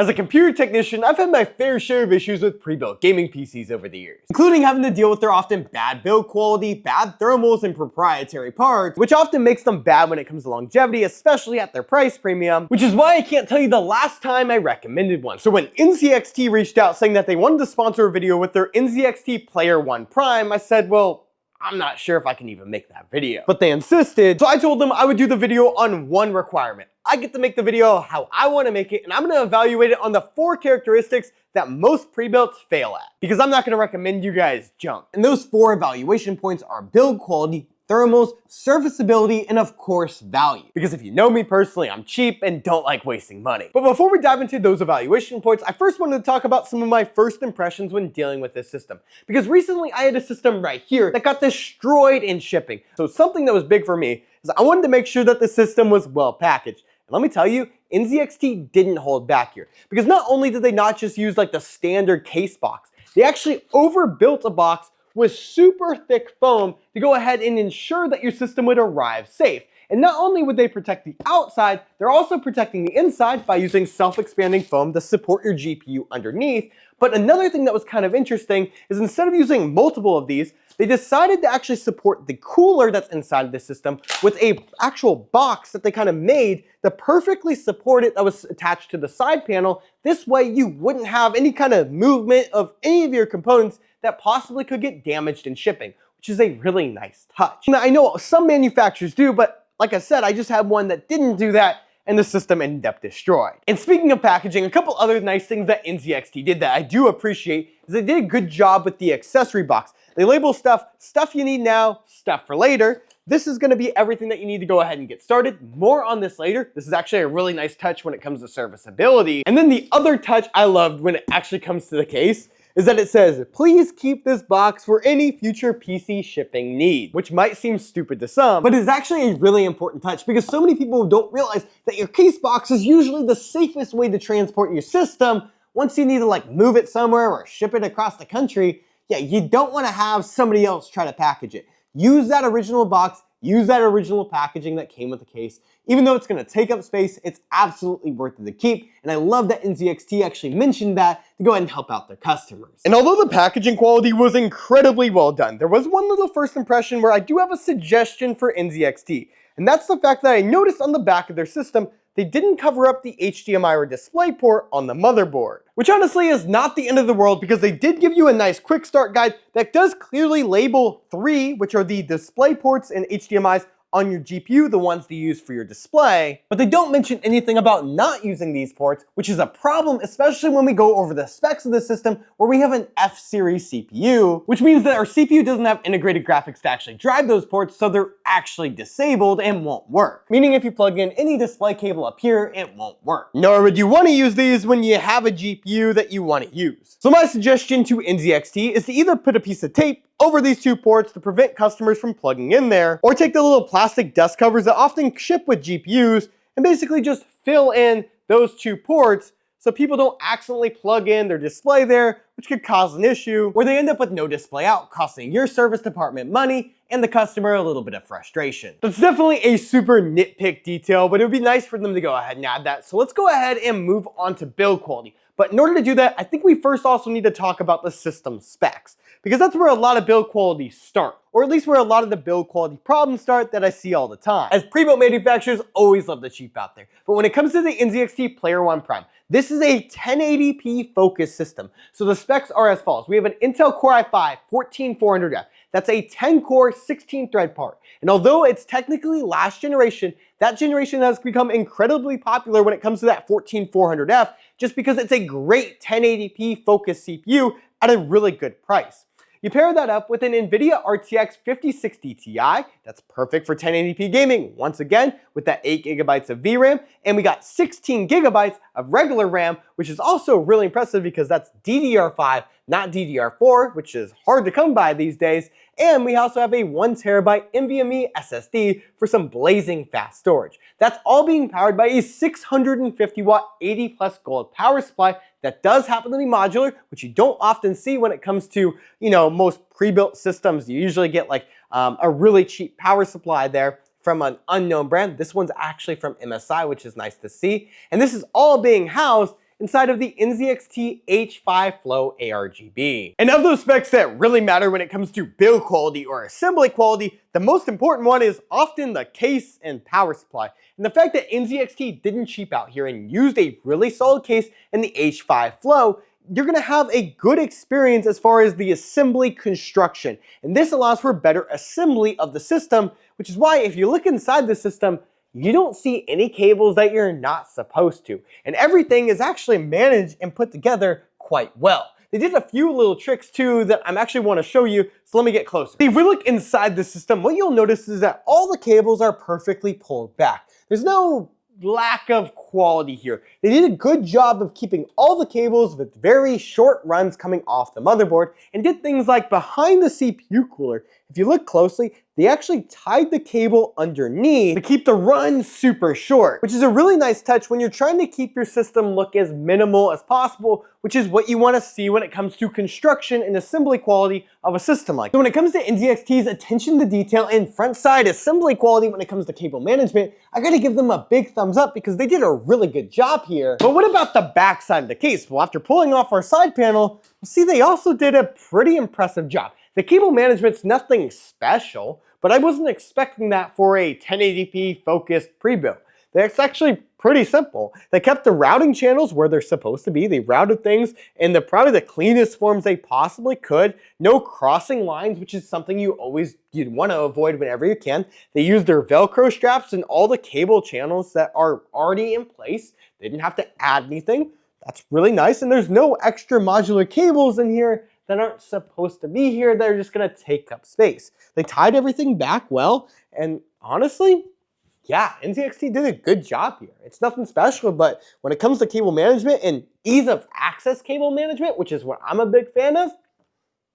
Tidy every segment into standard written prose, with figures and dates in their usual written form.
As a computer technician, I've had my fair share of issues with pre-built gaming PCs over the years, including having to deal with their often bad build quality, bad thermals, and proprietary parts, which often makes them bad when it comes to longevity, especially at their price premium, which is why I can't tell you the last time I recommended one. So when NZXT reached out saying that they wanted to sponsor a video with their NZXT Player One Prime, I said, well, I'm not sure if I can even make that video. But they insisted, so I told them I would do the video on one requirement. I get to make the video how I want to make it, and I'm going to evaluate it on the 4 characteristics that most pre-builts fail at. Because I'm not going to recommend you guys junk. And those 4 evaluation points are build quality, thermals, serviceability, and of course, value. Because if you know me personally, I'm cheap and don't like wasting money. But before we dive into those evaluation points, I first wanted to talk about some of my first impressions when dealing with this system. Because recently I had a system right here that got destroyed in shipping. So something that was big for me is I wanted to make sure that the system was well packaged. And let me tell you, NZXT didn't hold back here. Because not only did they not just use like the standard case box, they actually overbuilt a box with super thick foam to go ahead and ensure that your system would arrive safe. And not only would they protect the outside, they're also protecting the inside by using self-expanding foam to support your GPU underneath. But another thing that was kind of interesting is instead of using multiple of these, they decided to actually support the cooler that's inside of the system with a actual box that they kind of made to perfectly support it that was attached to the side panel. This way you wouldn't have any kind of movement of any of your components that possibly could get damaged in shipping, which is a really nice touch. Now, I know some manufacturers do, but like I said, I just had one that didn't do that, and the system ended up destroyed. And speaking of packaging, a couple other nice things that NZXT did that I do appreciate is they did a good job with the accessory box. They label stuff you need now, stuff for later. This is going to be everything that you need to go ahead and get started. More on this later. This is actually a really nice touch when it comes to serviceability. And then the other touch I loved when it actually comes to the case is that it says, please keep this box for any future PC shipping need, which might seem stupid to some, but is actually a really important touch because so many people don't realize that your case box is usually the safest way to transport your system. Once you need to like move it somewhere or ship it across the country, yeah, you don't want to have somebody else try to package it. Use that original box, use that original packaging that came with the case. Even though it's going to take up space, it's absolutely worth it to keep. And I love that NZXT actually mentioned that to go ahead and help out their customers. And although the packaging quality was incredibly well done, there was one little first impression where I do have a suggestion for NZXT. And that's the fact that I noticed on the back of their system, they didn't cover up the HDMI or display port on the motherboard. Which honestly is not the end of the world because they did give you a nice quick start guide that does clearly label 3, which are the display ports and HDMIs on your GPU, the ones that you use for your display, but they don't mention anything about not using these ports, which is a problem, especially when we go over the specs of the system where we have an F-series CPU, which means that our CPU doesn't have integrated graphics to actually drive those ports, so they're actually disabled and won't work. Meaning if you plug in any display cable up here, it won't work. Nor would you want to use these when you have a GPU that you want to use. So my suggestion to NZXT is to either put a piece of tape over these 2 ports to prevent customers from plugging in there, or take the little plastic dust covers that often ship with GPUs and basically just fill in those 2 ports so people don't accidentally plug in their display there, which could cause an issue where they end up with no display out, costing your service department money and the customer a little bit of frustration. That's definitely a super nitpick detail, but it would be nice for them to go ahead and add that. So let's go ahead and move on to build quality. But in order to do that, I think we first also need to talk about the system specs, because that's where a lot of build quality start, or at least where a lot of the build quality problems start that I see all the time. As pre-built manufacturers always love to cheap out there, but when it comes to the NZXT Player One Prime, this is a 1080p focused system. So the specs are as follows. We have an Intel Core i5 14400F. That's a 10-core, 16-thread part. And although it's technically last generation, that generation has become incredibly popular when it comes to that 14400F, just because it's a great 1080p focused CPU at a really good price. You pair that up with an NVIDIA RTX 5060 Ti, that's perfect for 1080p gaming, once again, with that 8GB of VRAM, and we got 16GB of regular RAM, which is also really impressive because that's DDR5, not DDR4, which is hard to come by these days, and we also have a 1TB NVMe SSD for some blazing fast storage. That's all being powered by a 650W 80+ gold power supply that does happen to be modular, which you don't often see when it comes to, most pre-built systems. You usually get like a really cheap power supply there from an unknown brand. This one's actually from MSI, which is nice to see. And this is all being housed inside of the NZXT H5 Flow ARGB. And of those specs that really matter when it comes to build quality or assembly quality, the most important one is often the case and power supply. And the fact that NZXT didn't cheap out here and used a really solid case in the H5 Flow, you're going to have a good experience as far as the assembly construction. And this allows for better assembly of the system, which is why if you look inside the system, you don't see any cables that you're not supposed to. And everything is actually managed and put together quite well. They did a few little tricks too that I actually want to show you, so let me get closer. If we look inside the system, what you'll notice is that all the cables are perfectly pulled back. There's no lack of quality here. They did a good job of keeping all the cables with very short runs coming off the motherboard and did things like behind the CPU cooler. If you look closely, they actually tied the cable underneath to keep the run super short, which is a really nice touch when you're trying to keep your system look as minimal as possible, which is what you want to see when it comes to construction and assembly quality of a system like this. So when it comes to NZXT's attention to detail and front side assembly quality when it comes to cable management, I gotta give them a big thumbs up because they did a really good job here. But what about the back side of the case? Well, after pulling off our side panel, see they also did a pretty impressive job. The cable management's nothing special, but I wasn't expecting that for a 1080p focused pre-built. That's actually pretty simple. They kept the routing channels where they're supposed to be. They routed things in probably the cleanest forms they possibly could. No crossing lines, which is something you'd want to avoid whenever you can. They used their Velcro straps in all the cable channels that are already in place. They didn't have to add anything. That's really nice. And there's no extra modular cables in here that aren't supposed to be here. They're just gonna take up space. They tied everything back well, and honestly, yeah, NZXT did a good job here. It's nothing special, but when it comes to cable management and ease of access cable management, which is what I'm a big fan of,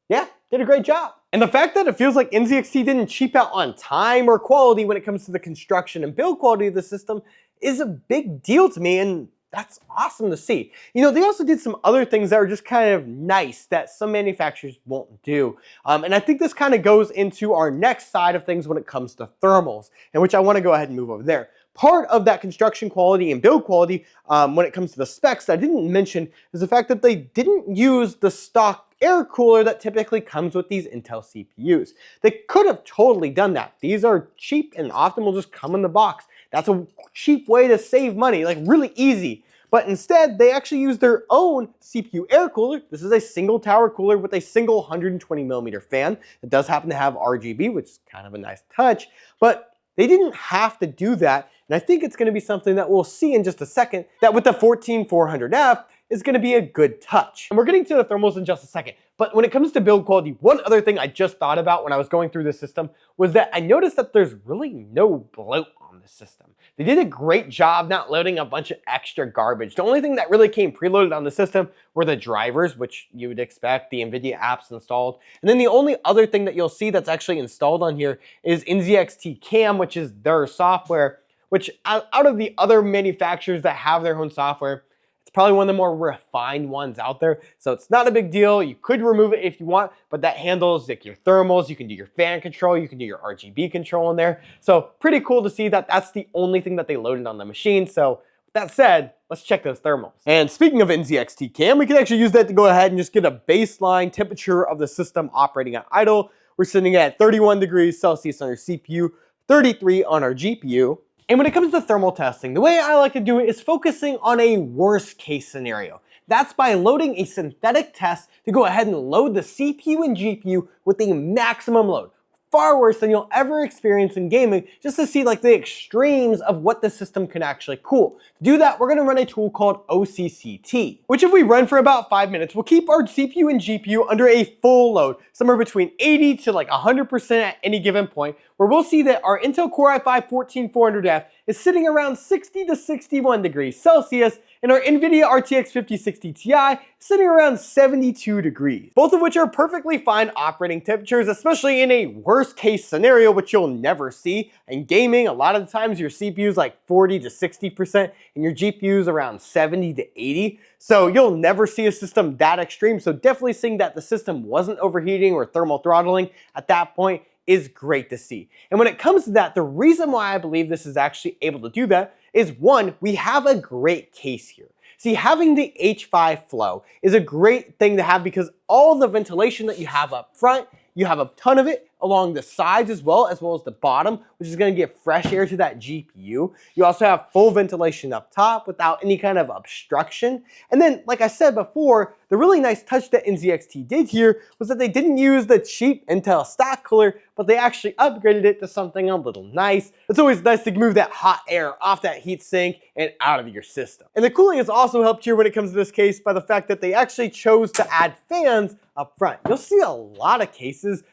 yeah, did a great job. And the fact that it feels like NZXT didn't cheap out on time or quality when it comes to the construction and build quality of the system is a big deal to me, and that's awesome to see. You know, they also did some other things that are just kind of nice that some manufacturers won't do. And I think this kind of goes into our next side of things when it comes to thermals, in which I want to go ahead and move over there. Part of that construction quality and build quality when it comes to the specs that I didn't mention is the fact that they didn't use the stock air cooler that typically comes with these Intel CPUs. They could have totally done that. These are cheap and often will just come in the box. That's a cheap way to save money, like really easy. But instead, they actually use their own CPU air cooler. This is a single tower cooler with a single 120mm fan. It does happen to have RGB, which is kind of a nice touch, but they didn't have to do that. And I think it's gonna be something that we'll see in just a second, that with the 14400F is gonna be a good touch. And we're getting to the thermals in just a second. But when it comes to build quality, one other thing I just thought about when I was going through the system was that I noticed that there's really no bloat on the system. They did a great job not loading a bunch of extra garbage. The only thing that really came preloaded on the system were the drivers, which you would expect, the NVIDIA apps installed. And then the only other thing that you'll see that's actually installed on here is NZXT Cam, which is their software, which out of the other manufacturers that have their own software, it's probably one of the more refined ones out there. So it's not a big deal. You could remove it if you want, but that handles like your thermals. You can do your fan control. You can do your RGB control in there. So pretty cool to see that that's the only thing that they loaded on the machine. So with that said, let's check those thermals. And speaking of NZXT Cam, we can actually use that to go ahead and just get a baseline temperature of the system operating at idle. We're sitting at 31 degrees Celsius on our CPU, 33 on our GPU. And when it comes to thermal testing, the way I like to do it is focusing on a worst case scenario. That's by loading a synthetic test to go ahead and load the CPU and GPU with the maximum load. Far worse than you'll ever experience in gaming, just to see like the extremes of what the system can actually cool. To do that, we're gonna run a tool called OCCT, which if we run for about 5 minutes, will keep our CPU and GPU under a full load, somewhere between 80 to like 100% at any given point, where we'll see that our Intel Core i5-14400F is sitting around 60 to 61 degrees Celsius, and our NVIDIA RTX 5060 Ti is sitting around 72 degrees, both of which are perfectly fine operating temperatures, especially in a worst case scenario, which you'll never see. In gaming, a lot of the times your CPU is like 40 to 60% and your GPU is around 70 to 80. So you'll never see a system that extreme. So definitely seeing that the system wasn't overheating or thermal throttling at that point is great to see. And when it comes to that, the reason why I believe this is actually able to do that is one, we have a great case here. See, having the H5 flow is a great thing to have because all the ventilation that you have up front, you have a ton of it along the sides as well as the bottom, which is going to give fresh air to that GPU. You also have full ventilation up top without any kind of obstruction. And then, like I said before, the really nice touch that NZXT did here was that they didn't use the cheap Intel stock cooler, but they actually upgraded it to something a little nice. It's always nice to move that hot air off that heat sink and out of your system. And the cooling has also helped here when it comes to this case by the fact that they actually chose to add fans up front. You'll see a lot of cases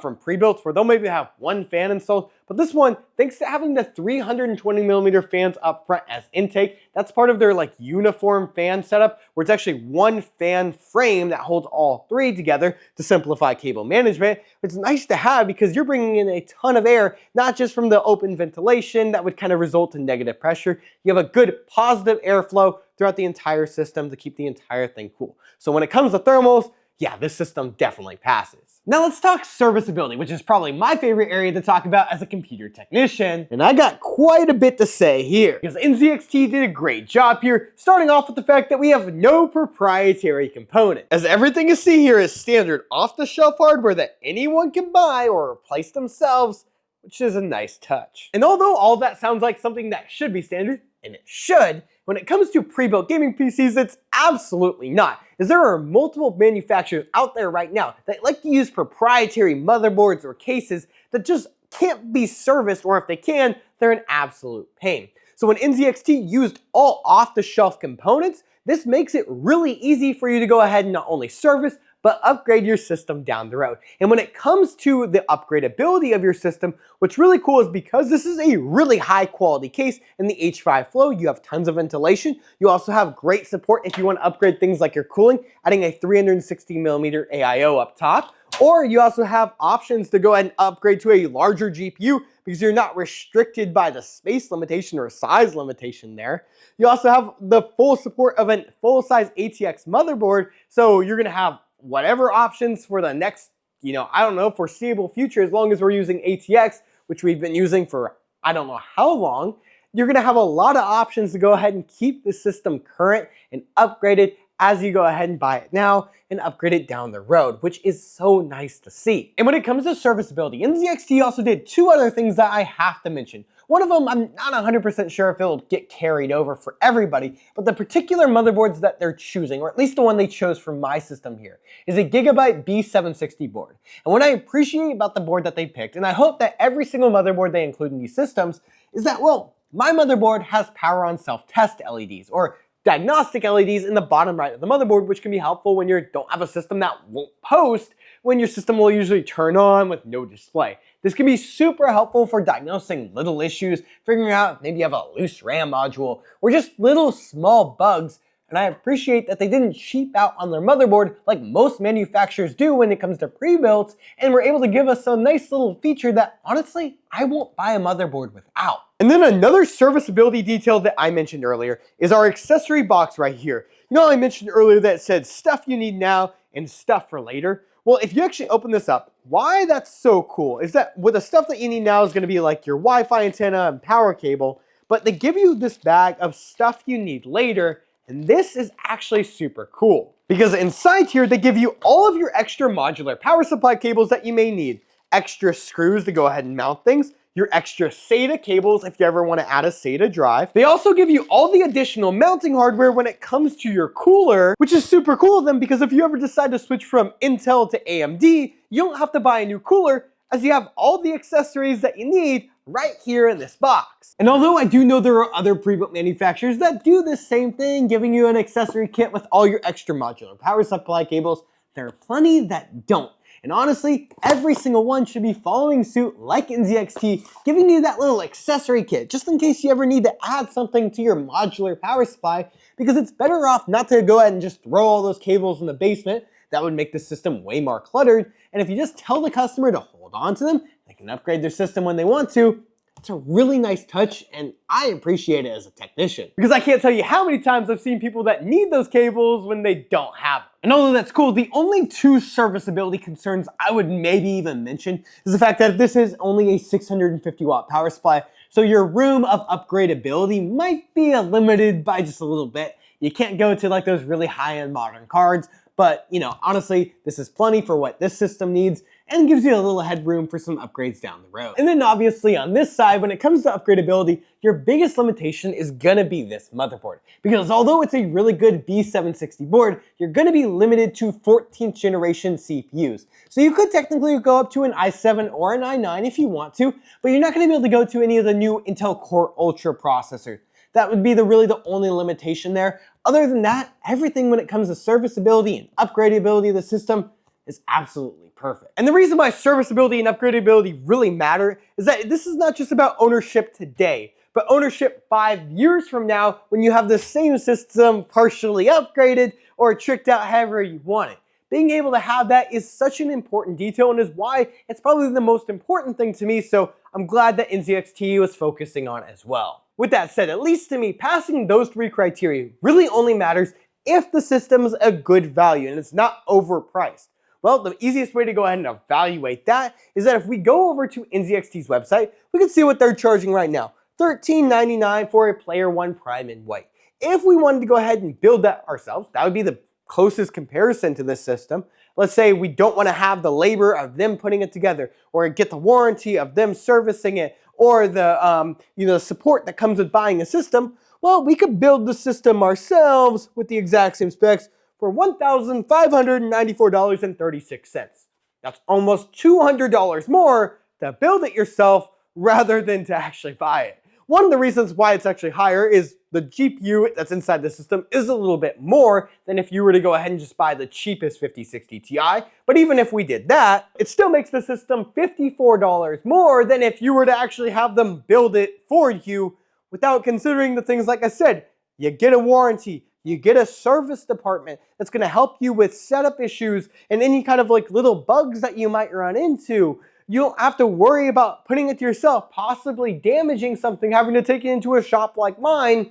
from pre-builts where they'll maybe have one fan installed, but this one, thanks to having the 320mm fans up front as intake, that's part of their like uniform fan setup where it's actually one fan frame that holds all three together to simplify cable management. It's nice to have because you're bringing in a ton of air, not just from the open ventilation that would kind of result in negative pressure. You have a good positive airflow throughout the entire system to keep the entire thing cool. So when it comes to thermals, yeah, this system definitely passes. Now let's talk serviceability, which is probably my favorite area to talk about as a computer technician. And I got quite a bit to say here, because NZXT did a great job here, starting off with the fact that we have no proprietary component, as everything you see here is standard off-the-shelf hardware that anyone can buy or replace themselves, which is a nice touch. And although all that sounds like something that should be standard, and it should, when it comes to pre-built gaming PCs, it's absolutely not, as there are multiple manufacturers out there right now that like to use proprietary motherboards or cases that just can't be serviced, or if they can, they're an absolute pain. So when NZXT used all off-the-shelf components, this makes it really easy for you to go ahead and not only service, but upgrade your system down the road. And when it comes to the upgradability of your system, what's really cool is because this is a really high quality case in the H5 flow, you have tons of ventilation. You also have great support if you want to upgrade things like your cooling, adding a 360mm AIO up top. Or you also have options to go ahead and upgrade to a larger GPU because you're not restricted by the space limitation or size limitation there. You also have the full support of a full-size ATX motherboard, so you're going to have whatever options for the next, I don't know, foreseeable future, as long as we're using ATX, which we've been using for I don't know how long, you're going to have a lot of options to go ahead and keep the system current and upgraded as you go ahead and buy it now and upgrade it down the road, which is so nice to see. And when it comes to serviceability, NZXT also did two other things that I have to mention. One of them, I'm not 100% sure if it'll get carried over for everybody, but the particular motherboards that they're choosing, or at least the one they chose for my system here, is a Gigabyte B760 board. And what I appreciate about the board that they picked, and I hope that every single motherboard they include in these systems, is that, well, my motherboard has power on self-test LEDs, or diagnostic LEDs in the bottom right of the motherboard, which can be helpful when you don't have a system that won't post, when your system will usually turn on with no display. This can be super helpful for diagnosing little issues, figuring out if maybe you have a loose RAM module, or just little small bugs. And I appreciate that they didn't cheap out on their motherboard like most manufacturers do when it comes to pre-builts, and were able to give us a nice little feature that honestly, I won't buy a motherboard without. And then another serviceability detail that I mentioned earlier is our accessory box right here. You know how I mentioned earlier that it said stuff you need now and stuff for later? Well, if you actually open this up, why that's so cool is that with the stuff that you need now is going to be like your Wi-Fi antenna and power cable, but they give you this bag of stuff you need later, and this is actually super cool. Because inside here, they give you all of your extra modular power supply cables that you may need, extra screws to go ahead and mount things, your extra SATA cables if you ever want to add a SATA drive. They also give you all the additional mounting hardware when it comes to your cooler, which is super cool of them because if you ever decide to switch from Intel to AMD, you don't have to buy a new cooler as you have all the accessories that you need right here in this box. And although I do know there are other pre-built manufacturers that do the same thing, giving you an accessory kit with all your extra modular power supply cables, there are plenty that don't. And honestly, every single one should be following suit like NZXT, giving you that little accessory kit, just in case you ever need to add something to your modular power supply, because it's better off not to go ahead and just throw all those cables in the basement. That would make the system way more cluttered. And if you just tell the customer to hold on to them, they can upgrade their system when they want to. It's a really nice touch, and I appreciate it as a technician. Because I can't tell you how many times I've seen people that need those cables when they don't have them. And although that's cool, the only two serviceability concerns I would maybe even mention is the fact that this is only a 650 watt power supply, so your room of upgradability might be limited by just a little bit. You can't go to like those really high-end modern cards, but honestly, this is plenty for what this system needs and gives you a little headroom for some upgrades down the road. And then obviously on this side, when it comes to upgradability, your biggest limitation is gonna be this motherboard. Because although it's a really good B760 board, you're gonna be limited to 14th generation CPUs. So you could technically go up to an i7 or an i9 if you want to, but you're not gonna be able to go to any of the new Intel Core Ultra processors. That would be really the only limitation there. Other than that, everything when it comes to serviceability and upgradability of the system is absolutely perfect. And the reason why serviceability and upgradability really matter is that this is not just about ownership today, but ownership 5 years from now when you have the same system partially upgraded or tricked out however you want it. Being able to have that is such an important detail and is why it's probably the most important thing to me, so I'm glad that NZXT was focusing on it as well. With that said, at least to me, passing those 3 criteria really only matters if the system is a good value and it's not overpriced. Well, the easiest way to go ahead and evaluate that is that if we go over to NZXT's website, we can see what they're charging right now. $13.99 for a Player One Prime in white. If we wanted to go ahead and build that ourselves, that would be the closest comparison to this system. Let's say we don't want to have the labor of them putting it together, or get the warranty of them servicing it, or the support that comes with buying a system. Well, we could build the system ourselves with the exact same specs for $1,594.36. That's almost $200 more to build it yourself rather than to actually buy it. One of the reasons why it's actually higher is the GPU that's inside the system is a little bit more than if you were to go ahead and just buy the cheapest 5060 Ti. But even if we did that, it still makes the system $54 more than if you were to actually have them build it for you without considering the things like I said. You get a warranty, you get a service department that's going to help you with setup issues and any kind of like little bugs that you might run into. You don't have to worry about putting it to yourself, possibly damaging something, having to take it into a shop like mine,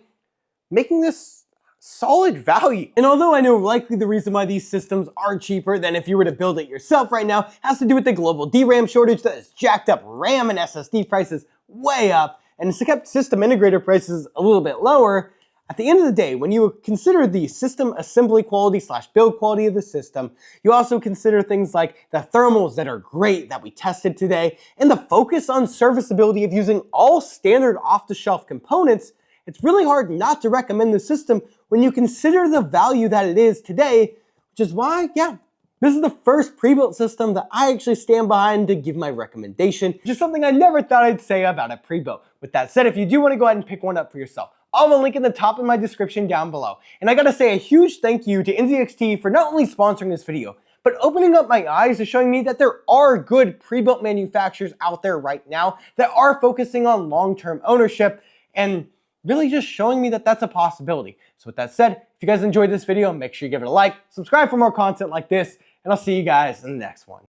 making this solid value. And although I know likely the reason why these systems are cheaper than if you were to build it yourself right now has to do with the global DRAM shortage that has jacked up RAM and SSD prices way up and it's kept system integrator prices a little bit lower. At the end of the day, when you consider the system assembly quality / build quality of the system, you also consider things like the thermals that are great that we tested today, and the focus on serviceability of using all standard off-the-shelf components. It's really hard not to recommend the system when you consider the value that it is today, which is why, this is the first pre-built system that I actually stand behind to give my recommendation, which is something I never thought I'd say about a pre-built. With that said, if you do want to go ahead and pick one up for yourself, I'll have a link in the top of my description down below. And I gotta say a huge thank you to NZXT for not only sponsoring this video, but opening up my eyes to showing me that there are good pre-built manufacturers out there right now that are focusing on long-term ownership and really just showing me that that's a possibility. So with that said, if you guys enjoyed this video, make sure you give it a like, subscribe for more content like this, and I'll see you guys in the next one.